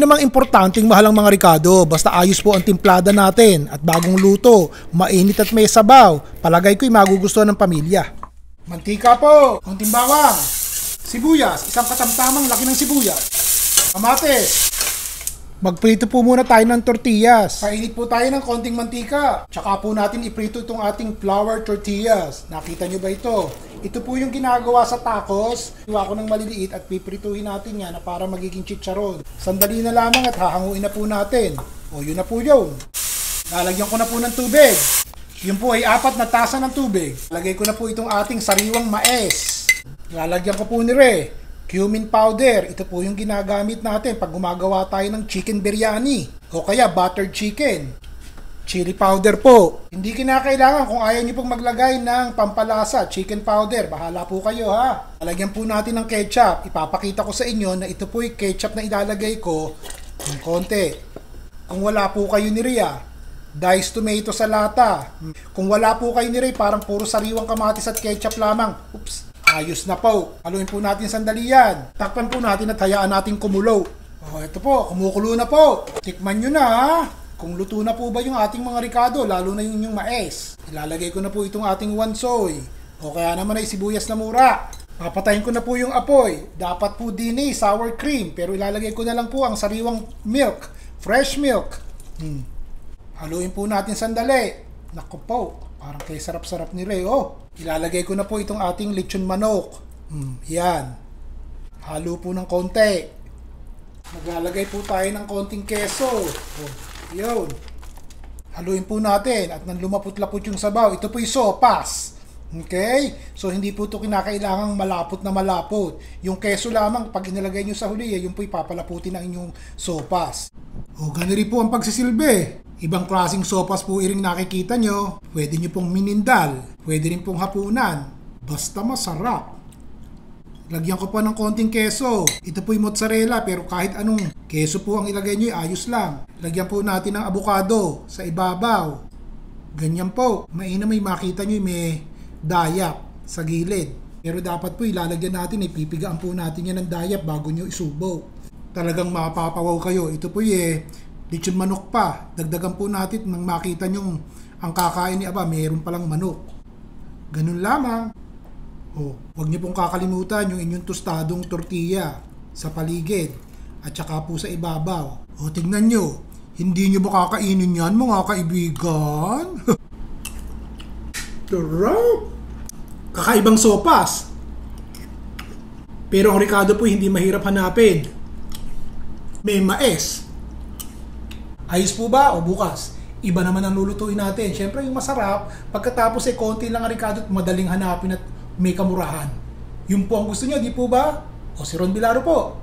namang importanteng mahalang mga Ricardo, basta ayos po ang timplada natin at bagong luto, mainit at may sabaw, palagay ko'y magugustuhan ng pamilya. Mantika po, konting bawang, sibuyas, isang katamtamang laki ng sibuyas, kamatis. Magprito po muna tayo ng tortillas. Painit po tayo ng konting mantika. Tsaka po natin iprito itong ating flour tortillas. Nakita nyo ba ito? Ito po yung ginagawa sa tacos. Iwa ko ng maliliit at piprituhin natin yan na para magiging chicharon. Sandali na lamang at hahanguin na po natin. O yun na po yun. Lalagyan ko na po ng tubig. Yun po ay 4 na tasa ng tubig. Lagay ko na po itong ating sariwang mais. Lalagyan ko po ni Re. Cumin powder, ito po yung ginagamit natin pag gumagawa tayo ng chicken biryani o kaya buttered chicken. Chili powder po. Hindi kinakailangan kung ayaw nyo pong maglagay ng pampalasa, chicken powder. Bahala po kayo ha. Lalagyan po natin ng ketchup. Ipapakita ko sa inyo na ito po yung ketchup na ilalagay ko ng konti. Kung wala po kayo ni Ria, diced tomato sa lata. Kung wala po kayo ni Ria, parang puro sariwang kamatis at ketchup lamang. Oops. Ayos na po. Haluin po natin sandali yan. Takpan po natin at hayaan natin kumulo. Oh, ito po, kumukulo na po. Tikman nyo na ha. Kung luto na po ba yung ating mga Ricardo, lalo na yung mais. Ilalagay ko na po itong ating wansoy. O kaya naman ay sibuyas na mura. Papatayin ko na po yung apoy. Dapat po din sour cream. Pero ilalagay ko na lang po ang sariwang milk. Fresh milk. Haluin po natin sandali. Naku po. Parang kay sarap-sarap ni Ray. Oh, ilalagay ko na po itong ating lechon manok. Yan. Halo po ng konti. Maglalagay po tayo ng konting keso. Oh, yun. Haluin po natin at nang lumapot-lapot yung sabaw. Ito po yung sopas. Okay? So, hindi po ito kinakailangang malapot na malapot. Yung keso lamang, pag inilagay nyo sa huli, yun po ipapalaputin ang inyong sopas. O, ganun rin po ang pagsisilbi. Ibang klaseng sopas po iring nakikita nyo. Pwede nyo pong minindal. Pwede rin pong hapunan. Basta masarap. Lagyan ko pa ng konting keso. Ito po yung mozzarella pero kahit anong keso po ang ilagay nyo, ayos lang. Lagyan po natin ng avocado sa ibabaw. Ganyan po. Mainam may makita nyo may dayap sa gilid. Pero dapat po ilalagyan natin, ipipigaan po natin yan ng dayap bago nyo isubo. Talagang mapapawaw kayo. Ito po lechon manok pa. Dagdagan po natin nang makita nyo ang kakain ni Aba, mayroon palang manok. Ganun lamang. O, huwag nyo pong kakalimutan yung inyong tostadong tortilla sa paligid at saka po sa ibabaw. O, tignan nyo. Hindi nyo ba kakainin yan mga kaibigan? Sarap! Kakaibang sopas. Pero ang Ricardo po hindi mahirap hanapin. May mais. Ayos po ba o bukas? Iba naman ang lulutuin natin. Siyempre yung masarap, pagkatapos konti lang ang Ricardo at madaling hanapin at may kamurahan. Yun po ang gusto nyo, di po ba? O si Ron Bilaro po.